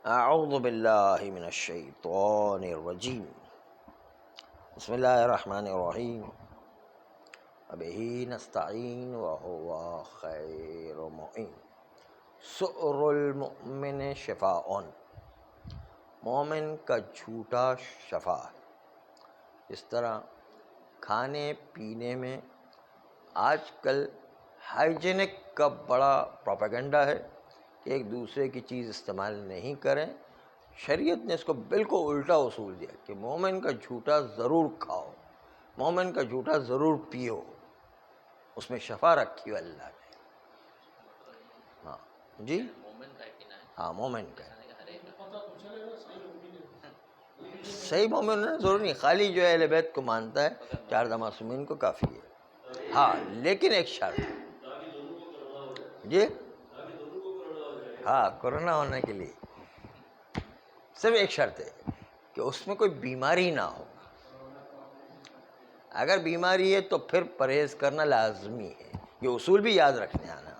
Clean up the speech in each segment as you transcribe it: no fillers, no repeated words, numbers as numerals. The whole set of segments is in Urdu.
اعوذ باللہ من الشیطان الرجیم بسم اللہ الرحمن الرحیم وبہ نستعین وہو خیر معین سؤر المؤمن شفاء، مومن کا جھوٹا شفا ہے۔ اس طرح کھانے پینے میں آج کل ہائیجینک کا بڑا پروپیگنڈا ہے کہ ایک دوسرے کی چیز استعمال نہیں کریں۔ شریعت نے اس کو بالکل الٹا اصول دیا کہ مومن کا جھوٹا ضرور کھاؤ، مومن کا جھوٹا ضرور پیو، اس میں شفا رکھی ہو اللہ نے۔ ہاں جی، ہاں مومن کا صحیح مومن ہونا ضروری نہیں، خالی جو ہے اہل بیت کو مانتا ہے 4 معصومین کو کافی ہے۔ ہاں لیکن ایک شرط، جی ہاں کورونا ہونے کے لیے صرف ایک شرط ہے کہ اس میں کوئی بیماری نہ ہو۔ اگر بیماری ہے تو پھر پرہیز کرنا لازمی ہے، یہ اصول بھی یاد رکھنے آنا۔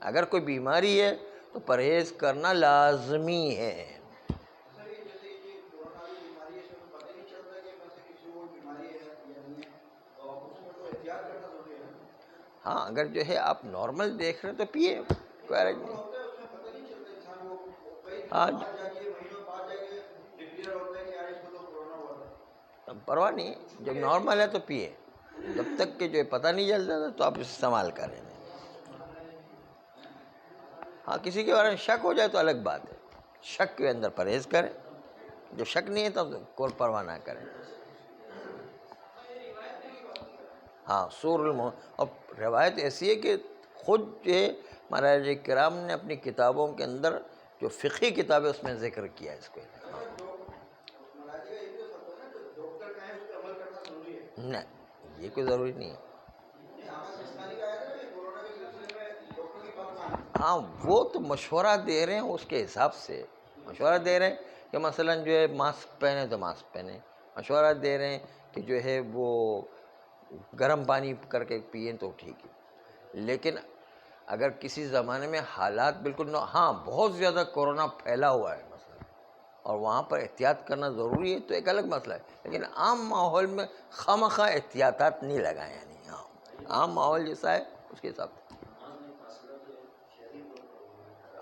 اگر کوئی بیماری ہے تو پرہیز کرنا لازمی ہے۔ ہاں اگر جو ہے آپ نارمل دیکھ رہے ہیں تو پیے، کوئی حرج نہیں۔ ہاں پرواہ نہیں، جب نارمل ہے تو پیے، جب تک کہ جو ہے پتہ نہیں چلتا تھا تو آپ استعمال کریں۔ ہاں کسی کے بارے میں شک ہو جائے تو الگ بات ہے، شک کے اندر پرہیز کریں، جو شک نہیں ہے تب کوئی پرواہ نہ کریں۔ ہاں اور روایت ایسی ہے کہ خود جو ہے مہاراج کرام نے اپنی کتابوں کے اندر جو فقہی کتابیں اس میں ذکر کیا ہے اس کو۔ نہیں یہ کوئی ضروری نہیں ہے۔ ہاں وہ تو مشورہ دے رہے ہیں، اس کے حساب سے مشورہ دے رہے ہیں کہ مثلاً جو ہے ماسک پہنے تو ماسک پہنے، مشورہ دے رہے ہیں کہ جو ہے وہ گرم پانی کر کے پئیں تو ٹھیک ہے۔ لیکن اگر کسی زمانے میں حالات بالکل ہاں بہت زیادہ کورونا پھیلا ہوا ہے مثلا اور وہاں پر احتیاط کرنا ضروری ہے تو ایک الگ مسئلہ ہے، لیکن عام ماحول میں خواہ احتیاطات نہیں لگائیں، یعنی عام ماحول جیسا ہے اس کے حساب سے۔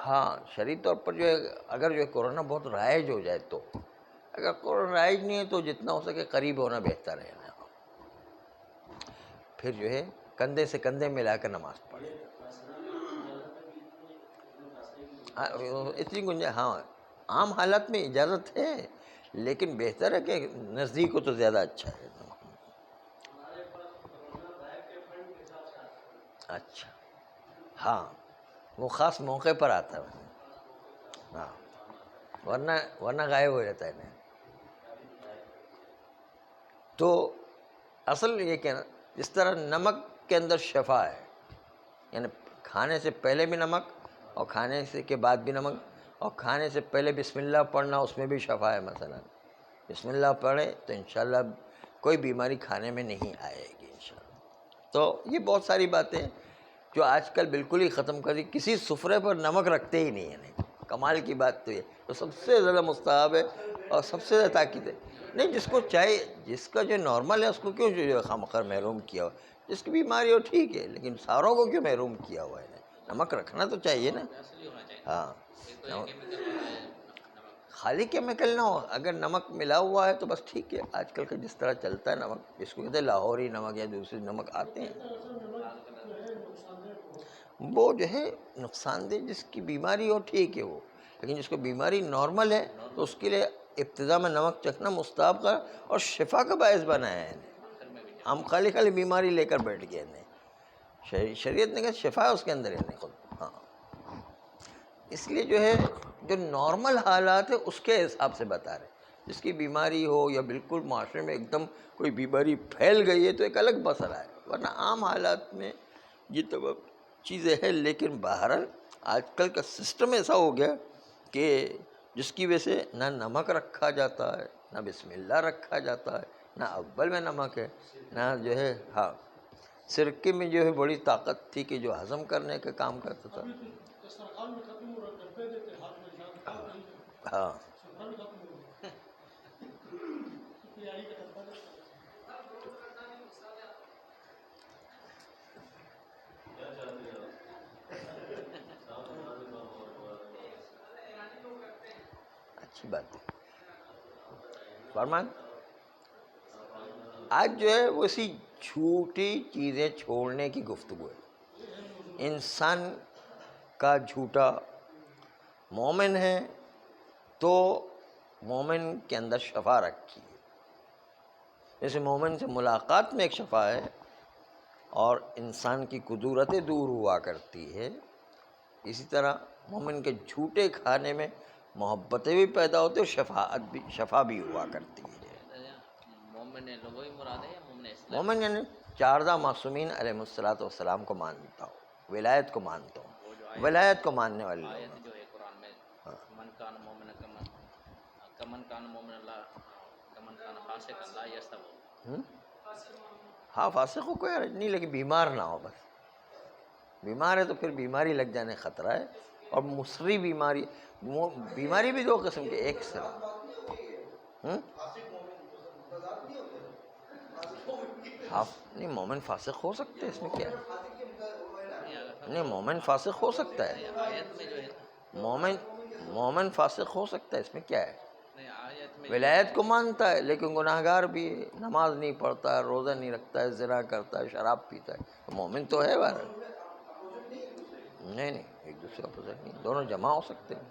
ہاں شرعی طور پر جو ہے اگر جو ہے کورونا بہت رائج ہو جائے تو، اگر کورونا رائج نہیں ہے تو جتنا ہو سکے قریب ہونا بہتر ہے نا، پھر جو ہے کندھے سے کندھے ملا کر نماز پڑھے۔ اتنی گنجائش ہاں عام حالات میں اجازت ہے، لیکن بہتر ہے کہ نزدیک ہو تو زیادہ اچھا ہے۔ اچھا ہاں وہ خاص موقع پر آتا ہے، ہاں ورنہ غائب ہو جاتا ہے نا۔ تو اصل یہ کہنا جس طرح نمک کے اندر شفا ہے، یعنی کھانے سے پہلے بھی نمک اور کھانے سے کے بعد بھی نمک، اور کھانے سے پہلے بسم اللہ پڑھنا اس میں بھی شفا ہے۔ مثلا بسم اللہ پڑھے تو انشاءاللہ کوئی بیماری کھانے میں نہیں آئے گی انشاءاللہ۔ تو یہ بہت ساری باتیں جو آج کل بالکل ہی ختم کر دی، کسی سفرے پر نمک رکھتے ہی نہیں ہے۔ نہیں کمال کی بات تو یہ تو سب سے زیادہ مستحب ہے اور سب سے زیادہ تاکید ہے۔ نہیں جس کو چاہے، جس کا جو نارمل ہے اس کو کیوں جو ہے خامخواہ محروم کیا ہوا، جس کی بیماری ہو ٹھیک ہے، لیکن ساروں کو کیوں محروم کیا ہوا ہے؟ نمک رکھنا تو چاہیے نا۔ ہاں خالی کیمیکل نہ ہو، اگر نمک ملا ہوا ہے تو بس ٹھیک ہے۔ آج کل کا جس طرح چلتا ہے نمک، جس کو کہتے ہیں لاہوری نمک یا دوسری نمک آتے ہیں، وہ جو ہے نقصان دہ، جس کی بیماری ہو ٹھیک ہے وہ، لیکن جس کو بیماری نارمل ہے تو اس کے لیے ابتدا میں نمک چکھنا مستحب کا اور شفا کا باعث بنایا ہے۔ ہم خالی بیماری لے کر بیٹھ گئے ہیں، شریعت نے کہا شفا ہے اس کے اندر ہے خود۔ ہاں اس لیے جو ہے جو نارمل حالات ہے اس کے حساب سے بتا رہے ہیں، جس کی بیماری ہو یا بالکل معاشرے میں ایک دم کوئی بیماری پھیل گئی ہے تو ایک الگ مسئلہ ہے، ورنہ عام حالات میں یہ تمام چیزیں ہیں۔ لیکن بہرحال آج کل کا سسٹم ایسا ہو گیا کہ جس کی وجہ سے نہ نمک رکھا جاتا ہے، نہ بسم اللہ رکھا جاتا ہے، نہ اول میں نمک ہے، نہ جو ہے ہاں سرکے میں جو ہے بڑی طاقت تھی کہ جو ہضم کرنے کا کام کرتا تھا۔ ہاں اچھی بات ہے. فرمان آج جو ہے وہ اسی جھوٹی چیزیں چھوڑنے کی گفتگو ہے. انسان کا جھوٹا مومن ہے تو مومن کے اندر شفا رکھی ہے. جیسے مومن سے ملاقات میں ایک شفا ہے اور انسان کی قدورتیں دور ہوا کرتی ہے، اسی طرح مومن کے جھوٹے کھانے میں محبتیں بھی پیدا ہوتی اور شفا بھی ہوا کرتی ہے. مومن لوگوں ہی مراد ہے یا مومن اسلام؟ مومن یعنی چاردہ معصومین علیہ الصلوۃ والسلام کو مانتا ہوں، ولایت کو مانتا ہوں، ولایت کو ماننے والے لوگ. آیت جو ہے قرآن میں من کان مومن کمن کان مومن اللہ کمن کان فاسق اللہ یستوی. ہاں فاسق کو کوئی حرج نہیں، لیکن بیمار نہ ہو. بس بیمار ہے تو پھر بیماری لگ جانے خطرہ ہے. اور مصری بیماری بھی دو قسم کے، ایک سے نہیں مومن فاسق ہو سکتے، اس میں کیا ہے؟ نہیں مومن فاسق ہو سکتا ہے، آیت میں جو ہے مومن فاسق ہو سکتا ہے، اس میں کیا ہے؟ آیت میں ولایت کو مانتا ہے لیکن گناہ گار بھی ہے، نماز نہیں پڑھتا ہے، روزہ نہیں رکھتا ہے، زنا کرتا ہے، شراب پیتا ہے، مومن تو ہے بہرحال. نہیں ایک دوسرے کا اپوزٹ نہیں، دونوں جمع ہو سکتے ہیں.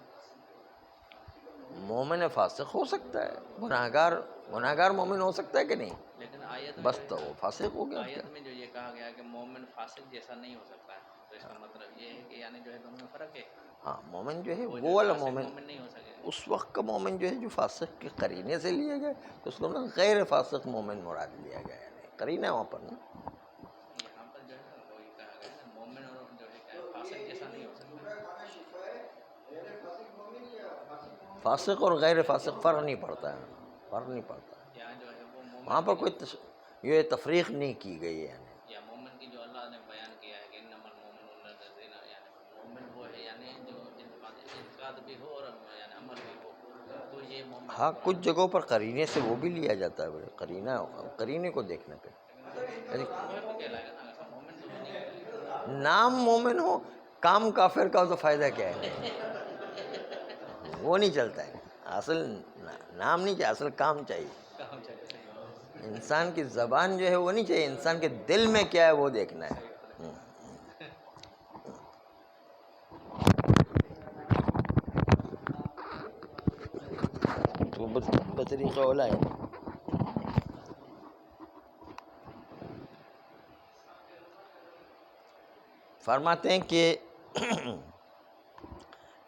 مومن فاسق ہو سکتا ہے، گناہ گار مومن ہو سکتا ہے کہ نہیں؟ لیکن آیت بس تو وہ فاسق ہو گیا. آیت میں جو یہ کہا گیا کہ مومن فاسق جیسا نہیں ہو سکتا ہے، تو اس کا مطلب یہ ہے کہ یعنی جو ہے دونوں میں فرق ہے. ہاں مومن جو ہے وہ والا مومن نہیں ہو سکے. اس وقت کا مومن جو ہے جو فاسق کے قرینے سے لیا گیا تو اس کو نا غیر فاسق مومن مراد لیا گیا ہے. قرینہ وہاں پر نا یہاں پر جو ہے وہی کہا گیا ہے مومن اور جو ہے فاسق جیسا نہیں ہو سکتا. فاسق اور غیر فاسق فرق نہیں پڑتا ہے، فرق نہیں پڑتا ہے. یہاں جو ہے وہ مومن وہاں پر کوئی یہ تفریق نہیں کی گئی ہے. یا مومن کی جو اللہ نے بیان کیا ہے کہ انما المؤمنون الذین، یعنی مومن وہ ہے یعنی جو اعتقاد بھی ہو اور یعنی عمل بھی ہو، تو یہ مومن. ہاں کچھ جگہوں پر قرینے سے وہ بھی لیا جاتا ہے، قرینے کو دیکھنے پہ. نام مومن ہو کام کافر کا ہو تو فائدہ کیا ہے؟ وہ نہیں چلتا ہے. اصل نام نہیں چاہیے، اصل کام چاہیے. انسان کی زبان جو ہے وہ نہیں چاہیے، انسان کے دل میں کیا ہے وہ دیکھنا ہے. تو بطریقہ اولا ہے. فرماتے ہیں کہ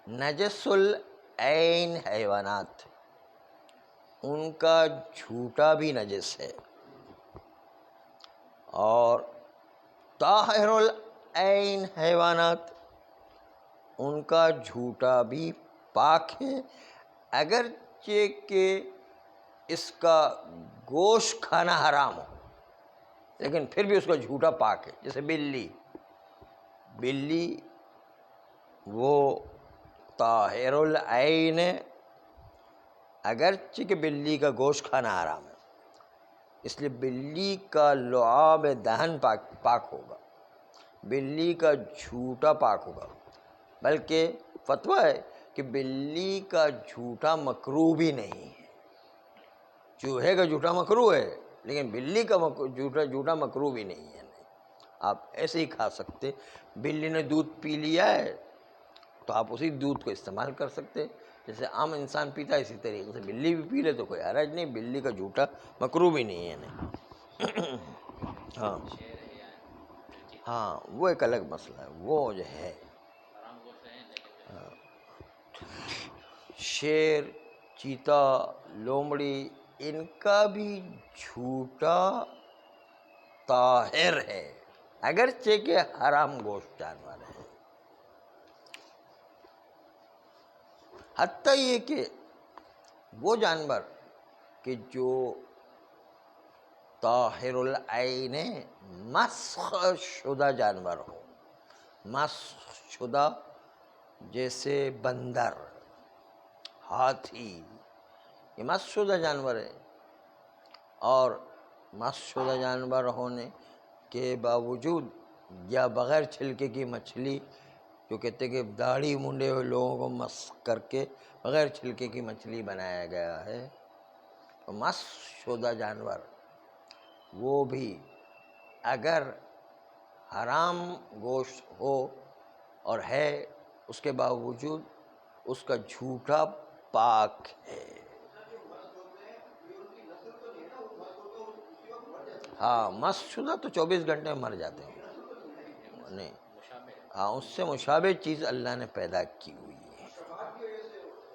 نجس العین حیوانات، ان کا جھوٹا بھی نجس ہے، اور طاہر العین حیوانات، ان کا جھوٹا بھی پاک ہے، اگرچہ کہ اس کا گوشت کھانا حرام ہو لیکن پھر بھی اس کا جھوٹا پاک ہے. جیسے بلی وہ طاہر العین ہے، اگرچہ کہ بلی کا گوشت کھانا حرام ہے، اس لیے بلی کا لعاب دہن پاک ہوگا، بلی کا جھوٹا پاک ہوگا. بلکہ فتویٰ ہے کہ بلی کا جھوٹا مکروہ بھی نہیں ہے. چوہے کا جھوٹا مکروہ ہے لیکن بلی کا جھوٹا مکروہ بھی نہیں ہے. آپ ایسے ہی کھا سکتے. بلی نے دودھ پی لیا ہے تو آپ اسی دودھ کو استعمال کر سکتے، جیسے عام انسان پیتا ہے اسی طریقے سے بلی بھی پی لے تو کوئی حرج نہیں. بلی کا جھوٹا مکروہ بھی نہیں ہے. ہاں وہ ایک الگ مسئلہ ہے، وہ جو ہے شیر، چیتا، لومڑی، ان کا بھی جھوٹا طاہر ہے اگرچہ کہ حرام گوشت جانور ہے. حتیٰ یہ کہ وہ جانور کہ جو طاہر العین مسخ شدہ جانور ہو، مسخ شدہ جیسے بندر، ہاتھی یہ مست شدہ جانور ہے، اور مست شدہ جانور ہونے کے باوجود یا بغیر چھلکے کی مچھلی، جو کہتے کہ داڑھی منڈے ہوئے لوگوں کو مست کر کے بغیر چھلکے کی مچھلی بنایا گیا ہے، تو مست شدہ جانور وہ بھی اگر حرام گوشت ہو اور ہے، اس کے باوجود اس کا جھوٹا پاک ہے۔ ہاں مست شدہ تو 24 گھنٹے میں مر جاتے ہیں، نہیں ہاں اس سے مشابہ چیز اللہ نے پیدا کی ہوئی ہے۔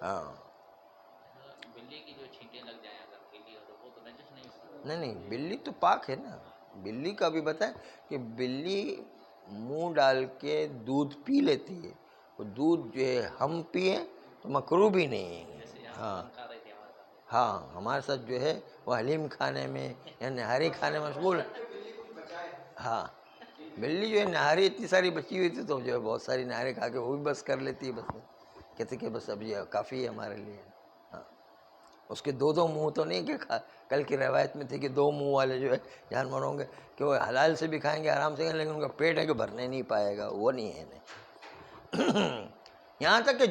ہاں بلی کی جو چھینٹیں لگ جائیں اگر بلی ہو تو وہ تو نجس نہیں ہوتا؟ نہیں بلی تو پاک ہے نا، بلی کا بھی بتائیں کہ بلی منہ ڈال کے دودھ پی لیتی ہے، وہ دودھ جو ہے ہم پیئیں تو مکروہ بھی نہیں ہے۔ جیسے یہاں ہاں ہم کھا رہے تھے ہمارے ساتھ، ہاں ہمارے ساتھ جو ہے وہ حلیم کھانے میں یا نہاری کھانے میں مشغول۔ ہاں بلی جو ہے نہاری اتنی ساری بچی ہوئی تھی تو جو ہے بہت ساری نہاری کھا کے وہ بھی بس کر لیتی ہے، بس کہتے کہ بس اب یہ کافی ہے ہمارے لیے۔ ہاں اس کے دو منہ تو نہیں کہ کل کی روایت میں تھی کہ 2 منہ والے جو ہے جانور ہوں گے کہ وہ حلال سے بھی کھائیں گے آرام سے کھائیں، لیکن ان کا پیٹ ہے کہ بھرنے نہیں پائے گا، وہ نہیں ہے نہیں۔ یہاں تک کہ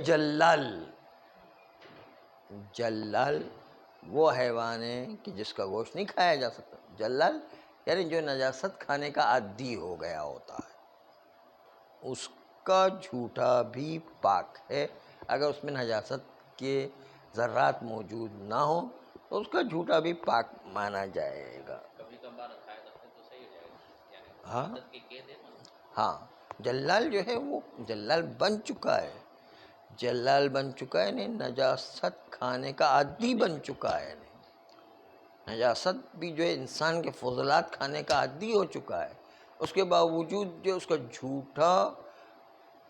جلال وہ حیوان ہے کہ جس کا گوشت نہیں کھایا جا سکتا۔ جلال یعنی جو نجاست کھانے کا عادی ہو گیا ہوتا ہے، اس کا جھوٹا بھی پاک ہے۔ اگر اس میں نجاست کے ذرات موجود نہ ہوں تو اس کا جھوٹا بھی پاک مانا جائے گا۔ کبھی کبھار کھائے تو پھر تو صحیح ہو جائے گا، یعنی ہاں عادت کی قید ہے نا۔ ہاں جلال جو ہے وہ جلال بن چکا ہے، جلال بن چکا ہے نہیں نجاست کھانے کا عادی بن چکا ہے، نہیں نجاست بھی جو ہے انسان کے فضلات کھانے کا عادی ہو چکا ہے، اس کے باوجود جو اس کا جھوٹا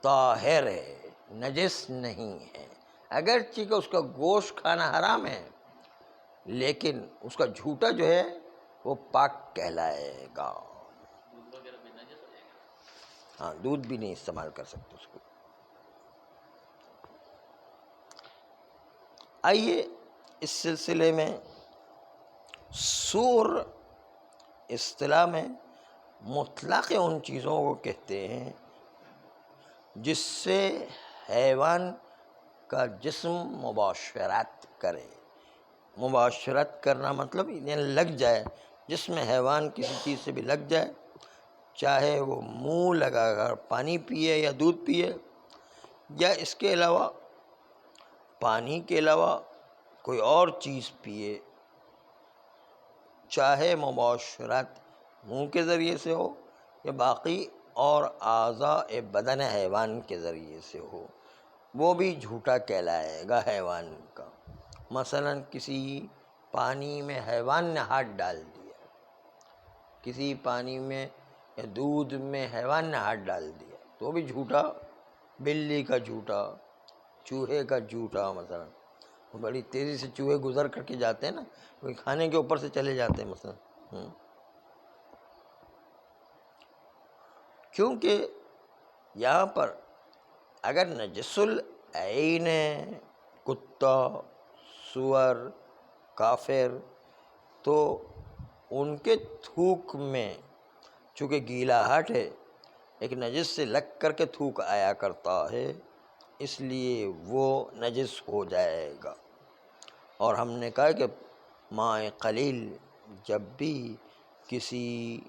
طاہر ہے، نجس نہیں ہے، اگرچہ کہ اس کا گوشت کھانا حرام ہے لیکن اس کا جھوٹا جو ہے وہ پاک کہلائے گا۔ دودھ وغیرہ بھی نجس ہو جائے گا؟ ہاں دودھ بھی نہیں استعمال کر سکتے اس کو۔ آئیے اس سلسلے میں سور اصطلاح میں مطلق ان چیزوں کو کہتے ہیں جس سے حیوان کا جسم مباشرت کرے۔ مباشرت کرنا مطلب یعنی لگ جائے، جسم حیوان کسی چیز سے بھی لگ جائے، چاہے وہ منہ لگا کر پانی پیے یا دودھ پیے، یا اس کے علاوہ پانی کے علاوہ کوئی اور چیز پیے، چاہے مباشرت منہ کے ذریعے سے ہو یا باقی اور اعضاء بدن حیوان کے ذریعے سے ہو، وہ بھی جھوٹا کہلائے گا حیوان کا۔ مثلا کسی پانی میں حیوان نے ہاتھ ڈال دیا، کسی پانی میں یا دودھ میں حیوان نے ہاتھ ڈال دیا تو وہ بھی جھوٹا، بلی کا جھوٹا، چوہے کا جھوٹا، مثلا بڑی تیزی سے چوہے گزر کر کے جاتے ہیں نا، کوئی کھانے کے اوپر سے چلے جاتے ہیں مثلا، کیونکہ یہاں پر اگر نجس العین ہے، کتا، سور، کافر، تو ان کے تھوک میں چونکہ گیلاہٹ ہے، ایک نجس سے لگ کر کے تھوک آیا کرتا ہے، اس لیے وہ نجس ہو جائے گا۔ اور ہم نے کہا کہ ماء قلیل جب بھی کسی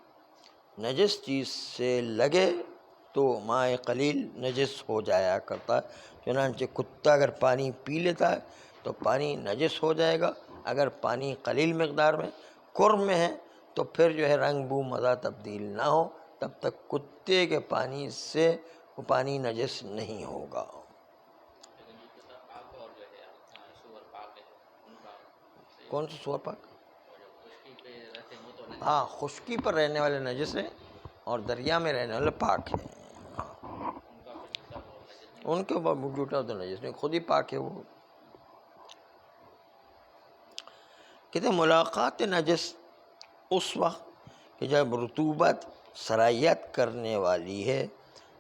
نجس چیز سے لگے تو ماء قلیل نجس ہو جایا کرتا ہے، چنانچہ کتا اگر پانی پی لیتا ہے تو پانی نجس ہو جائے گا، اگر پانی قلیل مقدار میں قرب میں ہے تو پھر جو ہے رنگ بو مزہ تبدیل نہ ہو تب تک کتے کے پانی سے وہ پانی نجس نہیں ہوگا۔ لیکن جو کتا پاک اور جو ہے سور پاک ہے ان کا صحیح کون سا سور پاک؟ اور جو خشکی پہ رہتے ہیں وہ تو نجس ہاں خشکی پر رہنے والے نجس ہیں اور دریا میں رہنے والے پاک ہیں، ہاں ان کا پھر جھوٹا وہ نجس نہیں ان کے جھوٹا تو نجس نہیں، خود ہی پاک ہے وہ۔ کہتے ہیں ملاقات نجس اس وقت کہ جب رطوبت سرایت کرنے والی ہے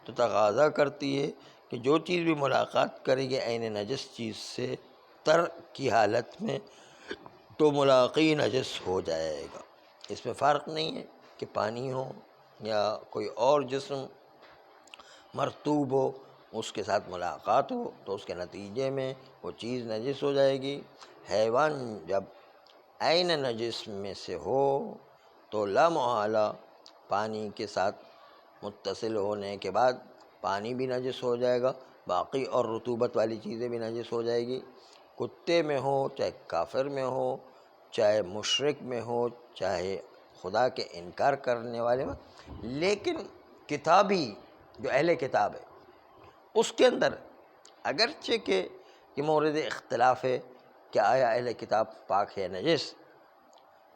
تو تقاضا کرتی ہے کہ جو چیز بھی ملاقات کرے گی عین نجس چیز سے تر کی حالت میں تو ملاقی نجس ہو جائے گا۔ اس میں فرق نہیں ہے کہ پانی ہو یا کوئی اور جسم مرطوب ہو، اس کے ساتھ ملاقات ہو تو اس کے نتیجے میں وہ چیز نجس ہو جائے گی۔ حیوان جب عین نجس میں سے ہو تو لا محالہ پانی کے ساتھ متصل ہونے کے بعد پانی بھی نجس ہو جائے گا، باقی اور رطوبت والی چیزیں بھی نجس ہو جائے گی۔ کتے میں ہو، چاہے کافر میں ہو، چاہے مشرک میں ہو، چاہے خدا کے انکار کرنے والے میں۔ لیکن کتابی جو اہل کتاب ہے اس کے اندر اگرچہ کہ یہ مورد اختلاف ہے کہ آیا اہل کتاب پاک ہے نجس،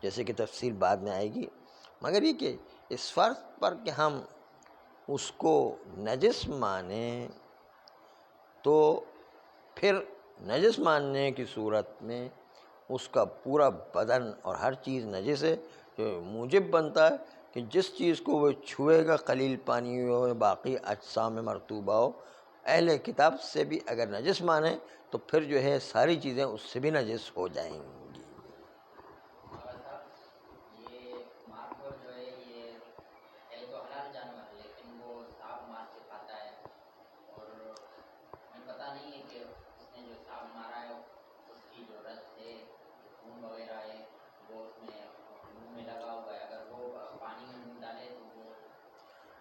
جیسے کہ تفصیل بعد میں آئے گی، مگر یہ کہ اس فرض پر کہ ہم اس کو نجس مانیں تو پھر نجس ماننے کی صورت میں اس کا پورا بدن اور ہر چیز نجس ہے، جو موجب بنتا ہے کہ جس چیز کو وہ چھوئے گا، قلیل پانی ہو یا باقی اجسام مرطوبہ ہو، اہل کتاب سے بھی اگر نجس مانیں تو پھر جو ہے ساری چیزیں اس سے بھی نجس ہو جائیں گی۔ یہ مارکور جو ہے یہ ہے تو حلال جانور لیکن وہ سانپ مار کے کھاتا ہے، اور ہمیں پتہ نہیں ہے کہ اس نے جو سانپ مارا ہے اس کی جو رت ہے، خون وغیرہ ہے، وہ اس میں منہ میں لگا ہوا ہے، اگر وہ پانی میں منہ ڈالے تو وہ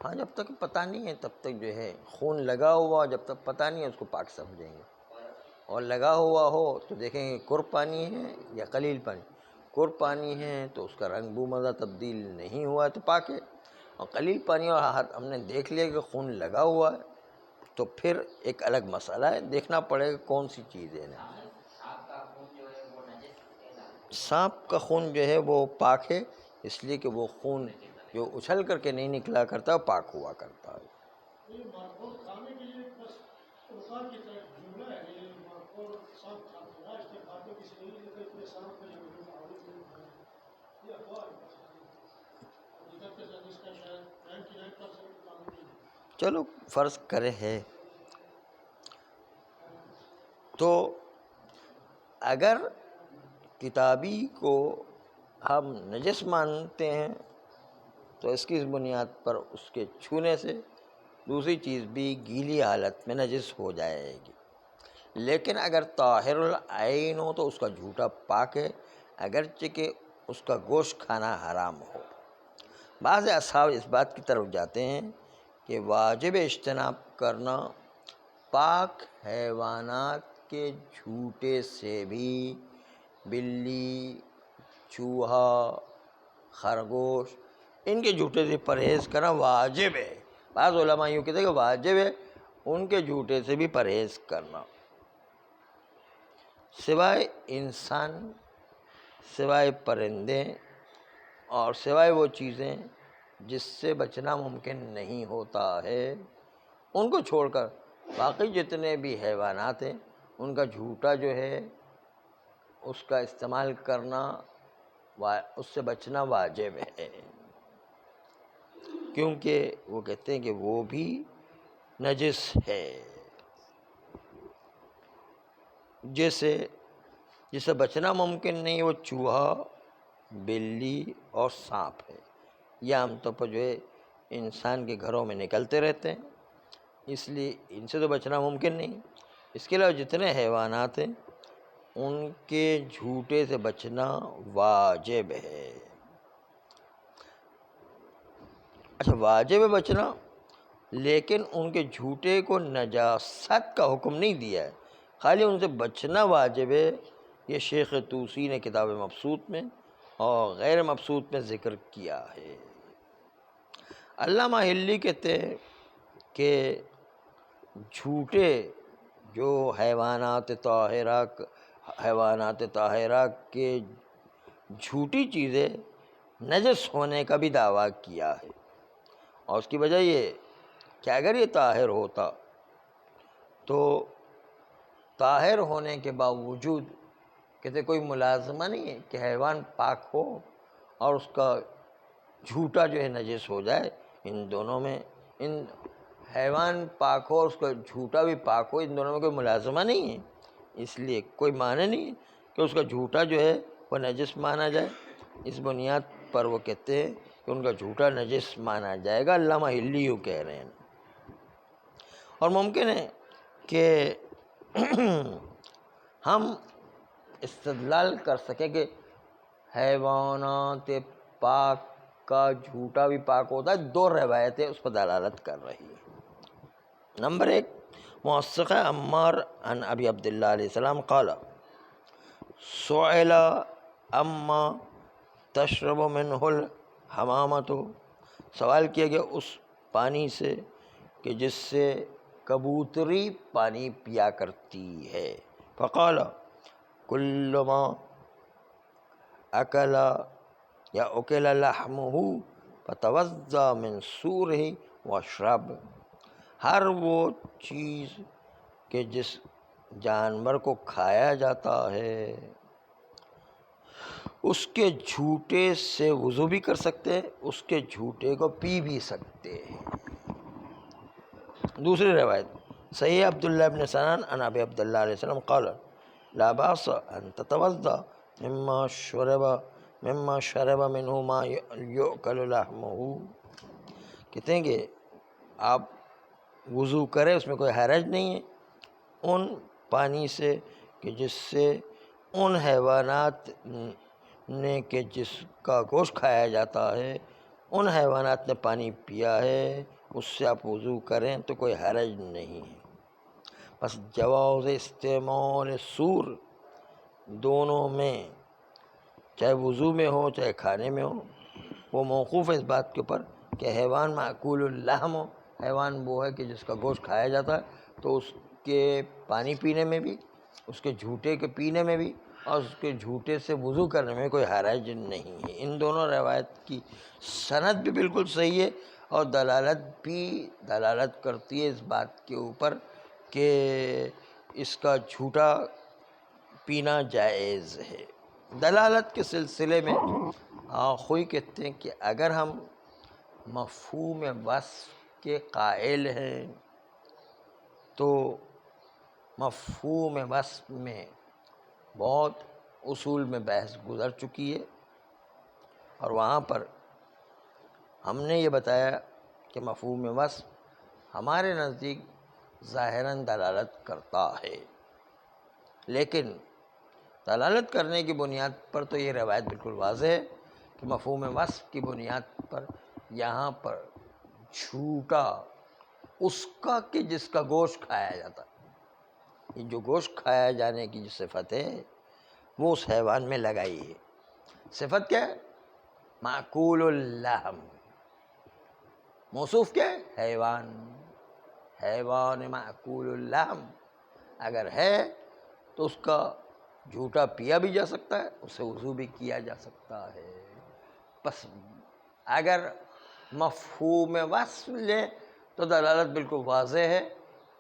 ہاں، جب تک پتہ نہیں ہے تب تک جو ہے خون لگا ہوا، جب تک پتہ نہیں ہے اس کو پاک سمجھیں گے، اور لگا ہوا ہو تو دیکھیں گے کر پانی ہے یا قلیل پانی۔ کر پانی ہے تو اس کا رنگ بو مزہ تبدیل نہیں ہوا ہے تو پاک ہے، اور قلیل پانی اور ہم نے دیکھ لیا کہ خون لگا ہوا ہے تو پھر ایک الگ مسئلہ ہے، دیکھنا پڑے گا کون سی چیز ہے۔ سانپ کا خون جو ہے وہ نجس کہلاتا ہے۔ سانپ کا خون جو ہے وہ پاک ہے، اس لیے کہ وہ خون جو اچھل کر کے نہیں نکلا کرتا پاک ہوا کرتا ہے۔ یہ مارکور کھانے کے لیے بس اوقات کی طرح جملہ ہے، یہ مارکور سانپ کھاتے ہیں، اس کے کھاتے کسی نہیں لیتے پورے سانپ کے جو معروف ہے، یہ افواہ ہے بس۔ حقیقت کے ساتھ اس کا شاید 99% قانون نہیں ہے۔ چلو فرض کرے ہے تو اگر کتابی کو ہم نجس مانتے ہیں تو اس کی بنیاد پر اس کے چھونے سے دوسری چیز بھی گیلی حالت میں نجس ہو جائے گی، لیکن اگر طاہر العین ہو تو اس کا جھوٹا پاک ہے، اگرچہ کہ اس کا گوشت کھانا حرام ہو۔ بعض اصحاب اس بات کی طرف جاتے ہیں کہ واجب اجتناب کرنا پاک حیوانات کے جھوٹے سے بھی، بلی، چوہا، خرگوش، ان کے جھوٹے سے پرہیز کرنا واجب ہے۔ بعض علماء یوں کہتے ہیں کہ واجب ہے ان کے جھوٹے سے بھی پرہیز کرنا، سوائے انسان، سوائے پرندے اور سوائے وہ چیزیں جس سے بچنا ممکن نہیں ہوتا ہے، ان کو چھوڑ کر باقی جتنے بھی حیوانات ہیں ان کا جھوٹا جو ہے اس کا استعمال کرنا، اس سے بچنا واجب ہے، کیونکہ وہ کہتے ہیں کہ وہ بھی نجس ہے۔ جسے بچنا ممکن نہیں وہ چوہا، بلی اور سانپ ہے، یہ عام طور پر جو ہے انسان کے گھروں میں نکلتے رہتے ہیں، اس لیے ان سے تو بچنا ممکن نہیں۔ اس کے علاوہ جتنے حیوانات ہیں ان کے جھوٹے سے بچنا واجب ہے۔ اچھا، واجب ہے بچنا، لیکن ان کے جھوٹے کو نجاست کا حکم نہیں دیا ہے، خالی ان سے بچنا واجب ہے۔ یہ شیخ طوسی نے کتاب مبسوط میں اور غیر مبسوط میں ذکر کیا ہے۔ علامہ حلی کہتے ہیں کہ جھوٹے جو حیوانات طاہرہ کے جھوٹی چیزیں نجس ہونے کا بھی دعویٰ کیا ہے، اور اس کی وجہ یہ کہ اگر یہ طاہر ہوتا تو طاہر ہونے کے باوجود کہتے کوئی ملازمہ نہیں ہے کہ حیوان پاک ہو اور اس کا جھوٹا جو ہے نجس ہو جائے، ان دونوں میں، ان حیوان پاک ہو اور اس کا جھوٹا بھی پاک ہو، ان دونوں میں کوئی ملازمہ نہیں ہے، اس لیے کوئی معنی نہیں کہ اس کا جھوٹا جو ہے وہ نجس مانا جائے. اس بنیاد پر وہ کہتے ہیں کہ ان کا جھوٹا نجس مانا جائے گا. علامہ ہلی یوں کہہ رہے ہیں. اور ممکن ہے کہ ہم استدلال کر سکیں کہ حیوانات پاک کا جھوٹا بھی پاک ہوتا ہے. 2 روایتیں اس پر دلالت کر رہی ہیں. نمبر 1 موثقہ عمار عن ابی عبداللہ علیہ السلام قال سئل اما تشرب منہ الحمامۃ، سوال کیا گیا اس پانی سے کہ جس سے کبوتری پانی پیا کرتی ہے. فقال کل ما اکل یا اکل لحمہ فتوضا من سورہ واشرب، ہر وہ چیز کہ جس جانور کو کھایا جاتا ہے اس کے جھوٹے سے وضو بھی کر سکتے ہیں، اس کے جھوٹے کو پی بھی سکتے ہیں. دوسری روایت صحیح عبداللہ ابن سنان عن ابی عبداللہ علیہ السلام قال لا باس ان تتوضا مما شرب منہ ما یؤکل لحمہ، کہتے ہیں کہ آپ وضو کریں، اس میں کوئی حرج نہیں ہے، ان پانی سے کہ جس سے ان حیوانات نے کہ جس کا گوشت کھایا جاتا ہے ان حیوانات نے پانی پیا ہے، اس سے آپ وضو کریں تو کوئی حرج نہیں ہے. بس جواز استعمال سور دونوں میں، چاہے وضو میں ہو چاہے کھانے میں ہو، وہ موقوف ہے اس بات کے اوپر کہ حیوان معقول اللحم ہو، حیوان وہ ہے کہ جس کا گوشت کھایا جاتا ہے تو اس کے پانی پینے میں بھی، اس کے جھوٹے کے پینے میں بھی اور اس کے جھوٹے سے وضو کرنے میں کوئی حرج نہیں ہے. ان دونوں روایت کی سند بھی بالکل صحیح ہے اور دلالت کرتی ہے اس بات کے اوپر کہ اس کا جھوٹا پینا جائز ہے. دلالت کے سلسلے میں خوئی کہتے ہیں کہ اگر ہم مفہوم وصف کے قائل ہیں تو مفہوم وصف میں بہت اصول میں بحث گزر چکی ہے اور وہاں پر ہم نے یہ بتایا کہ مفہوم وصف ہمارے نزدیک ظاہراً دلالت کرتا ہے، لیکن دلالت کرنے کی بنیاد پر تو یہ روایت بالکل واضح ہے کہ مفہوم وصف کی بنیاد پر یہاں پر جھوٹا اس کا کہ جس کا گوشت کھایا جاتا ہے، یہ جو گوشت کھایا جانے کی جو صفت ہے وہ اس حیوان میں لگائی ہے. صفت کیا ہے؟ معقول اللحم. موصوف کیا ہے؟ حیوان معقول اللحم اگر ہے تو اس کا جھوٹا پیا بھی جا سکتا ہے، اس سے وضو بھی کیا جا سکتا ہے. بس اگر مفہوم وصف لیں تو دلالت بالکل واضح ہے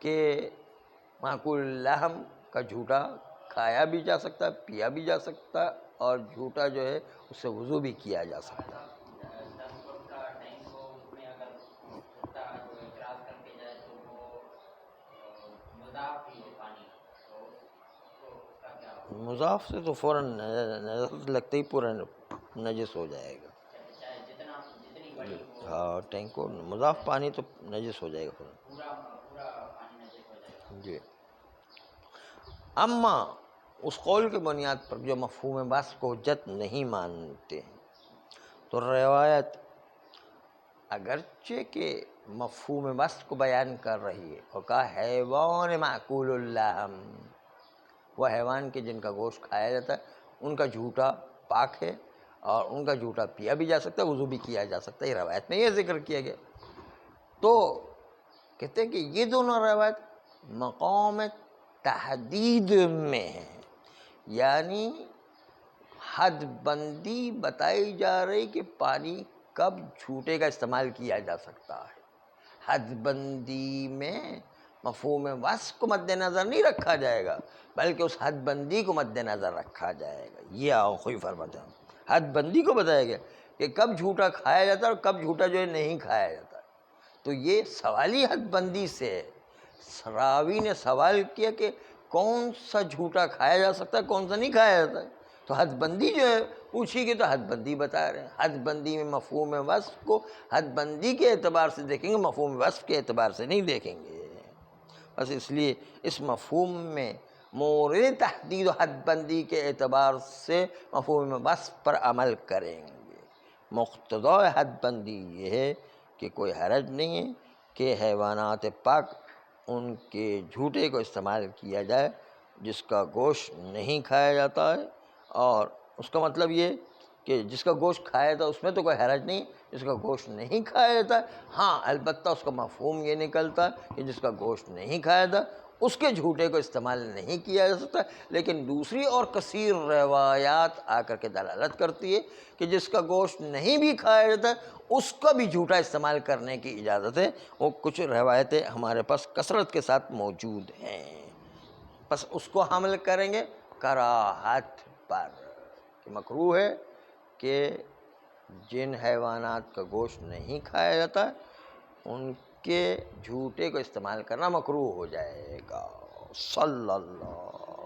کہ معقول اللحم کا جھوٹا کھایا بھی جا سکتا ہے، پیا بھی جا سکتا ہے اور جھوٹا جو ہے اس سے وضو بھی کیا جا سکتا ہے. 10 فٹ کا ٹینک ہو، اس میں اگر چھوٹا کوئی کراس کر کے جائے تو وہ مضاف ہی ہے پانی، تو اس کا کیا ہوگا؟ مضاف سے تو فوراً نجاست لگتے ہی پورا نجس ہو جائے گا. چاہے جتنی بڑی ہو، ہاں ٹینک کو مضاف پانی تو نجس ہو جائے گا فوراً. پورا پانی نجس ہو جائے گا. جی. اما اس قول کی بنیاد پر جو مفہوم وصف کو حجت نہیں مانتے ہیں تو روایت اگرچہ کہ مفہوم وصف کو بیان کر رہی ہے اور کہا حیوان معقول اللحم، وہ حیوان کے جن کا گوشت کھایا جاتا ہے ان کا جھوٹا پاک ہے اور ان کا جھوٹا پیا بھی جا سکتا ہے، وضو بھی کیا جا سکتا ہے. یہ روایت میں یہ ذکر کیا گیا. تو کہتے ہیں کہ یہ دونوں روایت مقام تحدید میں ہیں، یعنی حد بندی بتائی جا رہی کہ پانی کب جھوٹے کا استعمال کیا جا سکتا ہے. حد بندی میں مفہوم وصف کو مد نظر نہیں رکھا جائے گا بلکہ اس حد بندی کو مد نظر رکھا جائے گا. یہ آخوی فرماتے ہیں حد بندی کو بتایا گیا کہ کب جھوٹا کھایا جاتا ہے اور کب جھوٹا جو ہے نہیں کھایا جاتا ہے. تو یہ سوالی حد بندی سے راوی نے سوال کیا کہ کون سا جھوٹا کھایا جا سکتا ہے کون سا نہیں کھایا جاتا ہے. تو حد بندی جو ہے پوچھی گی تو حد بندی بتا رہے ہیں. حد بندی میں مفہوم وصف کو حد بندی کے اعتبار سے دیکھیں گے, مفہوم وصف کے اعتبار سے نہیں دیکھیں گے. بس اس لیے اس مفہوم میں مورد تحدید و حد بندی کے اعتبار سے مفہوم وصف پر عمل کریں گے. مقتضی حد بندی یہ ہے کہ کوئی حرج نہیں ہے کہ حیوانات پاک ان کے جھوٹے کو استعمال کیا جائے جس کا گوشت نہیں کھایا جاتا ہے. اور اس کا مطلب یہ کہ جس کا گوشت کھایا جاتا ہے اس میں تو کوئی حرج نہیں, جس کا گوشت نہیں کھایا جاتا ہے ہاں البتہ اس کا مفہوم یہ نکلتا ہے کہ جس کا گوشت نہیں کھایا جاتا اس کے جھوٹے کو استعمال نہیں کیا جا سکتا. لیکن دوسری اور کثیر روایات آ کر کے دلالت کرتی ہے کہ جس کا گوشت نہیں بھی کھایا جاتا ہے اس کا بھی جھوٹا استعمال کرنے کی اجازت ہے. وہ کچھ روایتیں ہمارے پاس کثرت کے ساتھ موجود ہیں. بس اس کو حمل کریں گے کراہت پر کہ مکروہ ہے کہ جن حیوانات کا گوشت نہیں کھایا جاتا ان کے جھوٹے کو استعمال کرنا مکروہ ہو جائے گا. صلی اللہ